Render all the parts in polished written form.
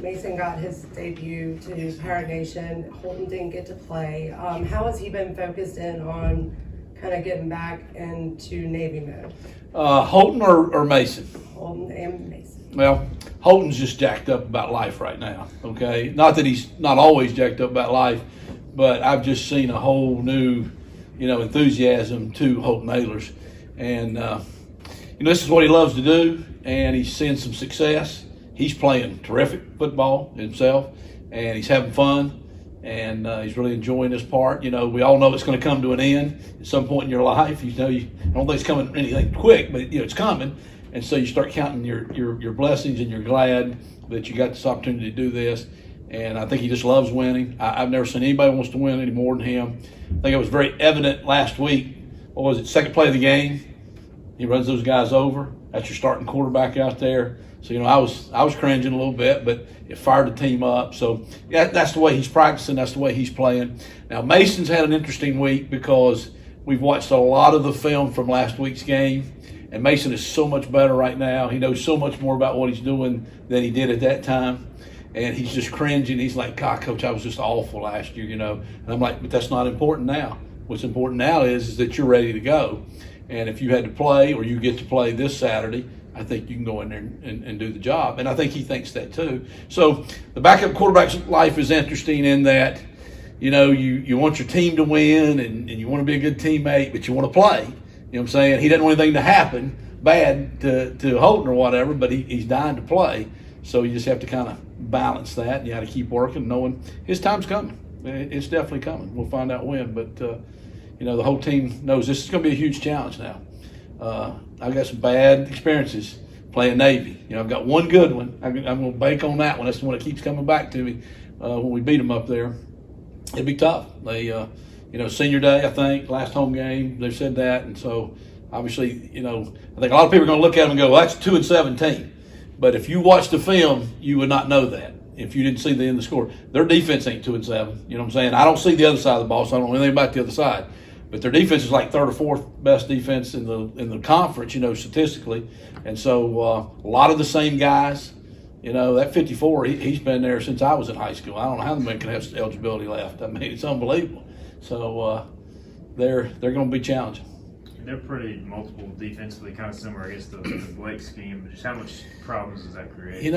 Mason got his debut to Pirate Nation. Holton didn't get to play. How has he been focused in on kind of getting back into Navy mode? Holton or Mason? Holton and Mason. Well, Holton's just jacked up about life right now, okay? Not that he's not always jacked up about life, but I've just seen a whole new, enthusiasm to Holton Ahlers. And, this is what he loves to do, and he's seeing some success. He's playing terrific football himself, and he's having fun, and he's really enjoying this part. We all know it's going to come to an end at some point in your life. You don't think it's coming anything quick, but, it's coming. And so you start counting your blessings, and you're glad that you got this opportunity to do this. And I think he just loves winning. I've never seen anybody who wants to win any more than him. I think it was very evident last week. What was it, second play of the game? He runs those guys over. That's your starting quarterback out there. So, I was cringing a little bit, but it fired the team up. So, yeah, that's the way he's practicing. That's the way he's playing. Now, Mason's had an interesting week because we've watched a lot of the film from last week's game. And Mason is so much better right now. He knows so much more about what he's doing than he did at that time. And he's just cringing. He's like, God, Coach, I was just awful last year, And I'm like, but that's not important now. What's important now is that you're ready to go. And if you had to play or you get to play this Saturday, I think you can go in there and do the job. And I think he thinks that too. So the backup quarterback's life is interesting in that, you want your team to win and you want to be a good teammate, but you want to play. You know what I'm saying? He doesn't want anything to happen bad to Holton or whatever, but he's dying to play. So you just have to kind of balance that. And you got to keep working, knowing his time's coming. It's definitely coming. We'll find out when. But, the whole team knows this is going to be a huge challenge now. I've got some bad experiences playing Navy. I've got one good one. I'm going to bank on that one. That's the one that keeps coming back to me when we beat them up there. It'd be tough. They, senior day, I think, last home game, they said that. And so, obviously, I think a lot of people are going to look at them and go, well, that's 2-17. But if you watch the film, you would not know that if you didn't see the end of the score. Their defense ain't 2-7. You know what I'm saying? I don't see the other side of the ball, so I don't know anything about the other side. But their defense is like third or fourth best defense in the conference, statistically. And so a lot of the same guys. That 54, he's been there since I was in high school. I don't know how the man can have eligibility left. I mean, it's unbelievable. So they're going to be challenging. They're pretty multiple defensively, kind of similar, I guess, to the Blake scheme. But just how much problems does that create?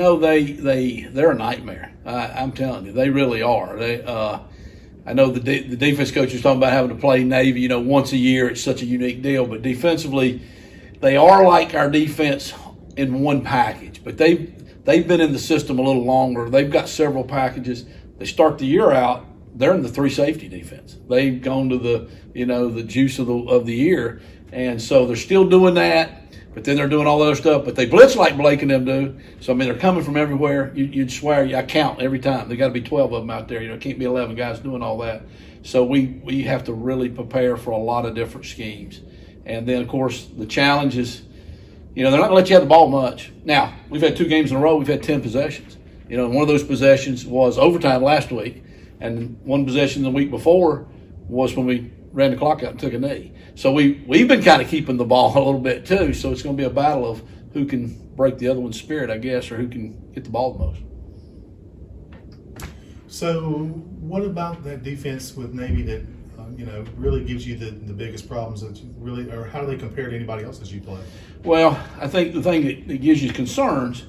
They're a nightmare. I'm telling you, they really are. I know the defense coach was talking about having to play Navy, once a year. It's such a unique deal. But defensively, they are like our defense in one package. But they've been in the system a little longer. They've got several packages. They start the year out, they're in the 3 safety defense. They've gone to the juice of the year. And so they're still doing that, but then they're doing all the other stuff. But they blitz like Blake and them do. So, they're coming from everywhere. You'd swear, I count every time. There got to be 12 of them out there. It can't be 11 guys doing all that. So we have to really prepare for a lot of different schemes. And then, of course, the challenge is, they're not going to let you have the ball much. Now, we've had 2 games in a row. We've had 10 possessions. And one of those possessions was overtime last week. And one possession the week before was when we ran the clock out and took a knee. So we've been kind of keeping the ball a little bit too. So it's going to be a battle of who can break the other one's spirit, I guess, or who can get the ball the most. So what about that defense with Navy that really gives you the biggest problems that or how do they compare to anybody else that you play? Well, I think the thing that gives you concerns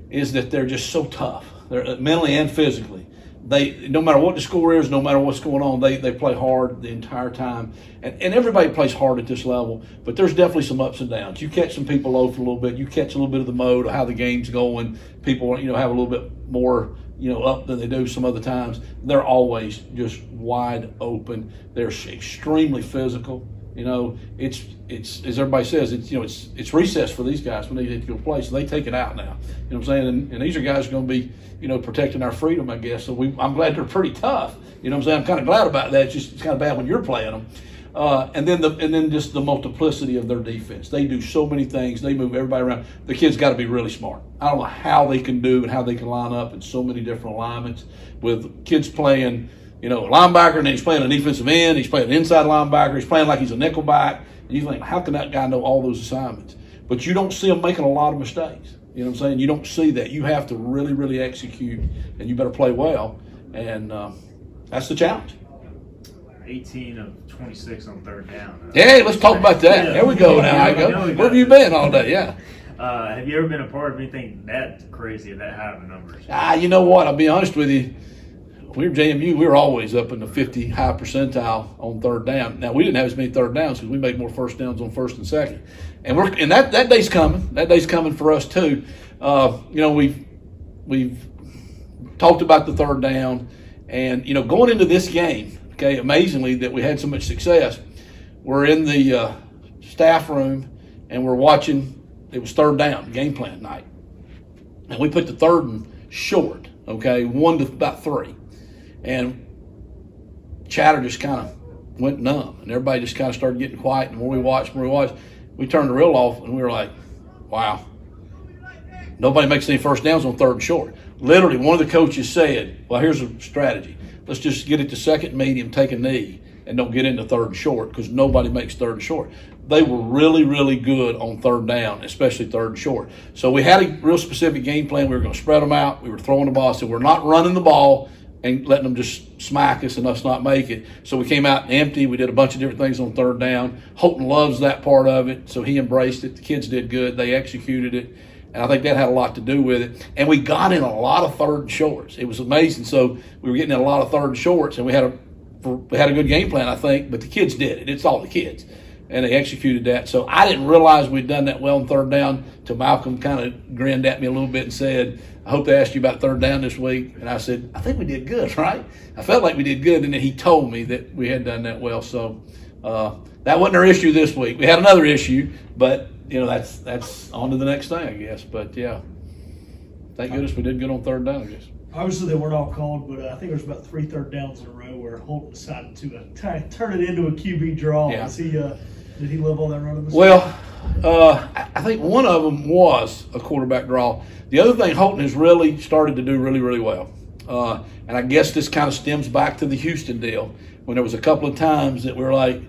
is that they're just so tough. They're mentally and physically. They, no matter what the score is, no matter what's going on, they play hard the entire time. And everybody plays hard at this level, but there's definitely some ups and downs. You catch some people low for a little bit. You catch a little bit of the mode of how the game's going. People, have a little bit more, up than they do some other times. They're always just wide open. They're extremely physical. It's as everybody says, it's recess for these guys when they get to go play, so they take it out now. You know what I'm saying? And these are guys going to be, protecting our freedom, I guess. So I'm glad they're pretty tough. You know what I'm saying? I'm kind of glad about that. It's kind of bad when you're playing them. And then just the multiplicity of their defense. They do so many things. They move everybody around. The kids got to be really smart. I don't know how they can do and how they can line up in so many different alignments with kids playing, a linebacker, and then he's playing an defensive end. He's playing an inside linebacker. He's playing like he's a nickel back. And you think, how can that guy know all those assignments? But you don't see him making a lot of mistakes. You know what I'm saying? You don't see that. You have to really, really execute, and you better play well. And that's the challenge. 18 of 26 on third down. Hey, let's talk about that. Yeah. There we go now. I go. Where have you been all day? Yeah. Have you ever been a part of anything that crazy, that high of numbers? You know what? I'll be honest with you. We were JMU. We were always up in the 50 high percentile on third down. Now we didn't have as many third downs because we made more first downs on first and second. And that day's coming. That day's coming for us too. We've talked about the third down, and going into this game, okay, amazingly that we had so much success. We're in the staff room and we're watching. It was third down game plan night, and we put the third and short. Okay, 1 to about 3, and chatter just kind of went numb, and everybody just kind of started getting quiet. And the more we watched, we turned the reel off, and we were like, "Wow, nobody makes any first downs on third and short." Literally, one of the coaches said, "Well, here's a strategy. Let's just get it to second medium, take a knee, and don't get into third and short because nobody makes third and short." They were really, really good on third down, especially third and short. So we had a real specific game plan. We were going to spread them out. We were throwing the ball. So we're not running the ball and letting them just smack us and us not make it. So we came out empty. We did a bunch of different things on third down. Holton loves that part of it, so he embraced it. The kids did good. They executed it. And I think that had a lot to do with it. And we got in a lot of third and shorts. It was amazing. So we were getting in a lot of third and shorts, and we had a good game plan, I think, but the kids did it. It's all the kids. And they executed that. So I didn't realize we'd done that well on third down till Malcolm kind of grinned at me a little bit and said, "I hope they asked you about third down this week." And I said, "I think we did good, right?" I felt like we did good. And then he told me that we had done that well. So that wasn't our issue this week. We had another issue, but that's on to the next thing, I guess. But yeah, thank goodness we did good on third down, I guess. Obviously, they weren't all called, but I think there was about 3 third downs in a row where Holt decided to turn it into a QB draw. Yeah. Did he live on that run of the Well, I think one of them was a quarterback draw. The other thing Holton has really started to do really, really well, and I guess this kind of stems back to the Houston deal when there was a couple of times that we were like,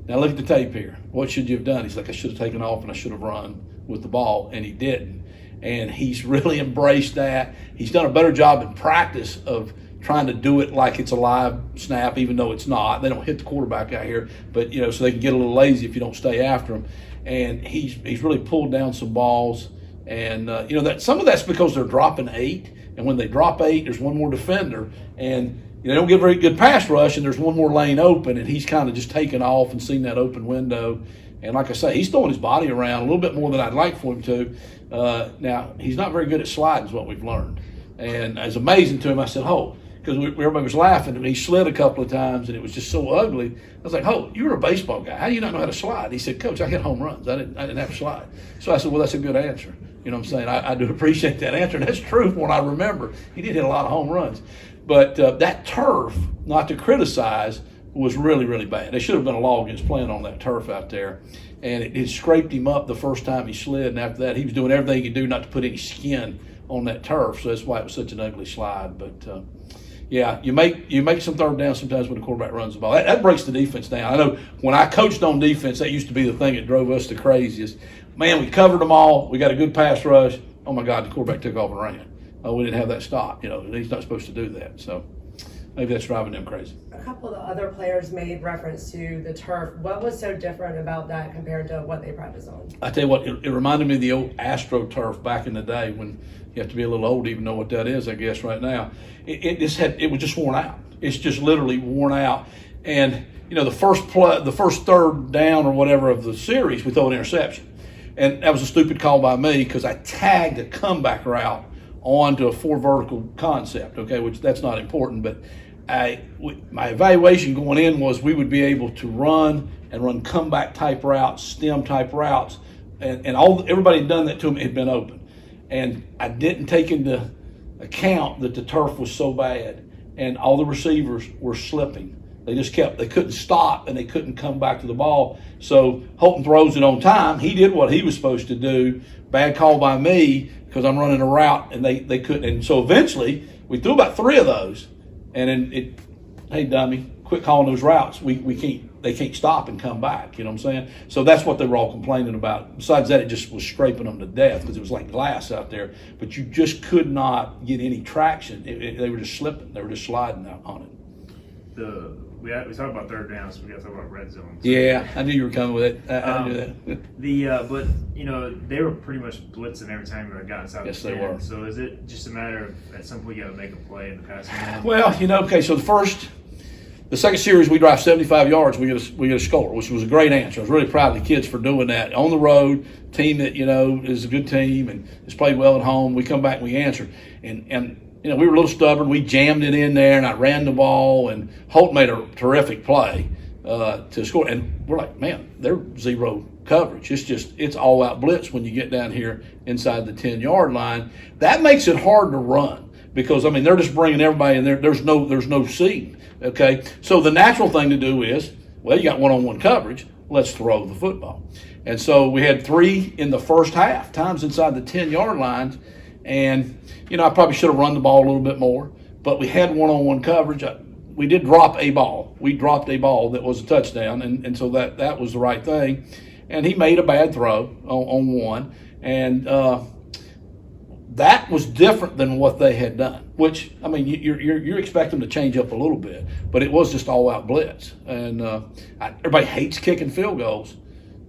"Now look at the tape here. What should you have done?" He's like, "I should have taken off and I should have run with the ball," and he didn't. And he's really embraced that. He's done a better job in practice of trying to do it like it's a live snap, even though it's not. They don't hit the quarterback out here, but so they can get a little lazy if you don't stay after them. And he's really pulled down some balls, and that some of that's because they're dropping 8, and when they drop 8, there's one more defender, and they don't get a very good pass rush, and there's one more lane open, and he's kind of just taken off and seen that open window. And like I say, he's throwing his body around a little bit more than I'd like for him to. Now, he's not very good at sliding is what we've learned. And it's amazing to him. I said, "Holt," because everybody was laughing, and he slid a couple of times, and it was just so ugly. I was like, "Holt, you were a baseball guy. How do you not know how to slide?" He said, "Coach, I hit home runs. I didn't have to slide." So I said, "Well, that's a good answer." You know what I'm saying? I do appreciate that answer, and that's true from what I remember. He did hit a lot of home runs. But that turf, not to criticize, was really, really bad. There should have been a law against playing on that turf out there. And it scraped him up the first time he slid, and after that he was doing everything he could do not to put any skin on that turf. So that's why it was such an ugly slide. But yeah, you make some third down sometimes when the quarterback runs the ball. That breaks the defense down. I know when I coached on defense, that used to be the thing that drove us the craziest. Man, we covered them all. We got a good pass rush. Oh my God, the quarterback took off and ran. We didn't have that stop. He's not supposed to do that. So maybe that's driving them crazy. A couple of the other players made reference to the turf. What was so different about that compared to what they practice on? I tell you what, it reminded me of the old AstroTurf back in the day when you have to be a little old to even know what that is, I guess, right now. It was just worn out. It's just literally worn out. And, the first third down or whatever of the series, we throw an interception. And that was a stupid call by me because I tagged a comeback route onto a 4 vertical concept, okay, which that's not important, but my evaluation going in was we would be able to run comeback type routes, stem type routes, and everybody had done that to them. It had been open, and I didn't take into account that the turf was so bad, and all the receivers were slipping. They couldn't stop, and they couldn't come back to the ball. So Holton throws it on time. He did what he was supposed to do. Bad call by me because I'm running a route, and they couldn't. And so eventually we threw about 3 of those. And then hey, dummy, quit calling those routes. We they can't stop and come back. You know what I'm saying? So that's what they were all complaining about. Besides that, it just was scraping them to death because it was like glass out there. But you just could not get any traction. They were just slipping. They were just sliding out on it. We talked about third downs. So we got to talk about red zones. Yeah, I knew you were coming with it. I knew that. But they were pretty much blitzing every time they got inside. Yes, the they 10. were. So is it just a matter of at some point you got to make a play in the passing game? Well, okay. So the second series we drive 75 yards, we get a score, which was a great answer. I was really proud of the kids for doing that on the road. Team that is a good team and has played well at home. We come back and we answer, and we were a little stubborn. We jammed it in there, and I ran the ball, and Holt made a terrific play to score. And we're like, man, they're zero coverage. It's all out blitz when you get down here inside the 10-yard line. That makes it hard to run because they're just bringing everybody in there. There's no seam. Okay, so the natural thing to do is, well, you got one-on-one coverage. Let's throw the football. And so we had 3 in the first half, times inside the 10-yard lines. And, I probably should have run the ball a little bit more, but we had one-on-one coverage. We did drop a ball. We dropped a ball that was a touchdown, and so that was the right thing. And he made a bad throw on one, and that was different than what they had done, which, you're expecting them to change up a little bit, but it was just all-out blitz. And everybody hates kicking field goals,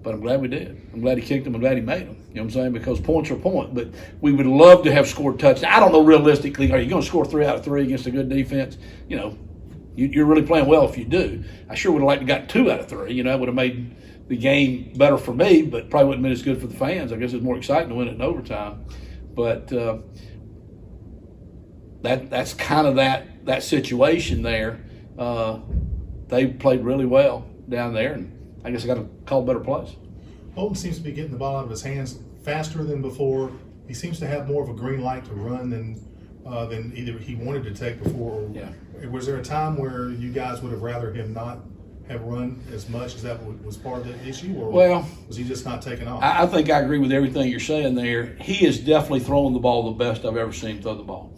but I'm glad we did. I'm glad he kicked them. I'm glad he made them. You know what I'm saying? Because points are points. But we would love to have scored touchdowns. I don't know realistically, are you going to score 3 out of 3 against a good defense? You're really playing well if you do. I sure would have liked to got 2 out of 3. It would have made the game better for me, but probably wouldn't have been as good for the fans. I guess it was more exciting to win it in overtime. But that's kind of that situation there. They played really well down there, and I guess I got to call better plays. Holton seems to be getting the ball out of his hands faster than before. He seems to have more of a green light to run than either he wanted to take before. Or Yeah. Was there a time where you guys would have rather him not have run as much? Is that what was part of the issue, or was he just not taking off? I think I agree with everything you're saying there. He is definitely throwing the ball the best I've ever seen him throw the ball.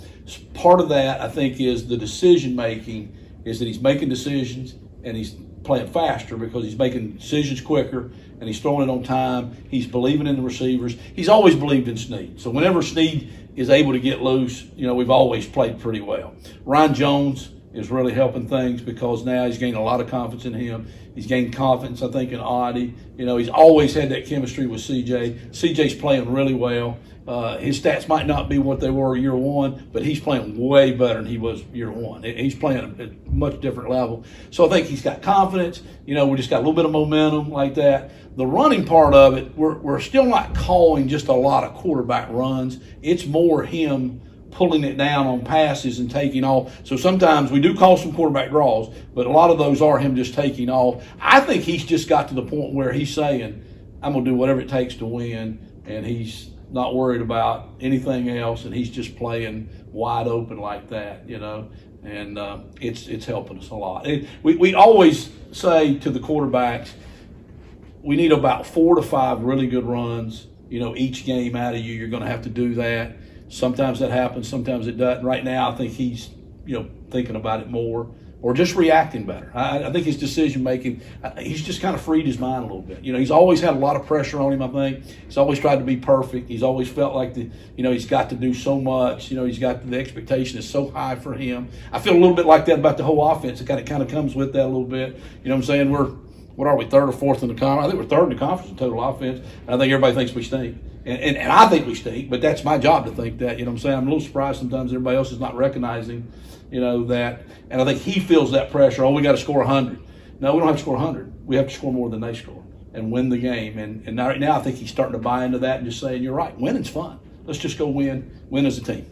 Part of that, I think, is the decision making, is that he's making decisions and he's playing faster because he's making decisions quicker and he's throwing it on time. He's believing in the receivers. He's always believed in Snead. So whenever Snead is able to get loose, we've always played pretty well. Ryan Jones is really helping things because now he's gained a lot of confidence in him. He's gained confidence, I think, in Audie. He's always had that chemistry with CJ. CJ's playing really well. His stats might not be what they were year one, but he's playing way better than he was year one. He's playing at a much different level. So I think he's got confidence. We just got a little bit of momentum like that. The running part of it, we're still not calling just a lot of quarterback runs. It's more him pulling it down on passes and taking off. So sometimes we do call some quarterback draws, but a lot of those are him just taking off. I think he's just got to the point where he's saying, I'm going to do whatever it takes to win, and he's not worried about anything else, and he's just playing wide open like that, and it's helping us a lot. We always say to the quarterbacks, we need about 4 to 5 really good runs, each game out of you. You're going to have to do that. Sometimes that happens, sometimes it doesn't. Right now, I think he's, thinking about it more or just reacting better. I think his decision making, he's just kind of freed his mind a little bit. He's always had a lot of pressure on him, I think. He's always tried to be perfect. He's always felt like he's got to do so much. He's got the expectation is so high for him. I feel a little bit like that about the whole offense. It kind of comes with that a little bit. You know what I'm saying? What are we, 3rd or 4th in the conference? I think we're 3rd in the conference in total offense. And I think everybody thinks we stink. And I think we stink, but that's my job to think that. I'm saying? I'm a little surprised sometimes everybody else is not recognizing, that. And I think he feels that pressure. Oh, we got to score 100. No, we don't have to score 100. We have to score more than they score and win the game. And right now I think he's starting to buy into that and just saying, you're right, winning's fun. Let's just go win as a team.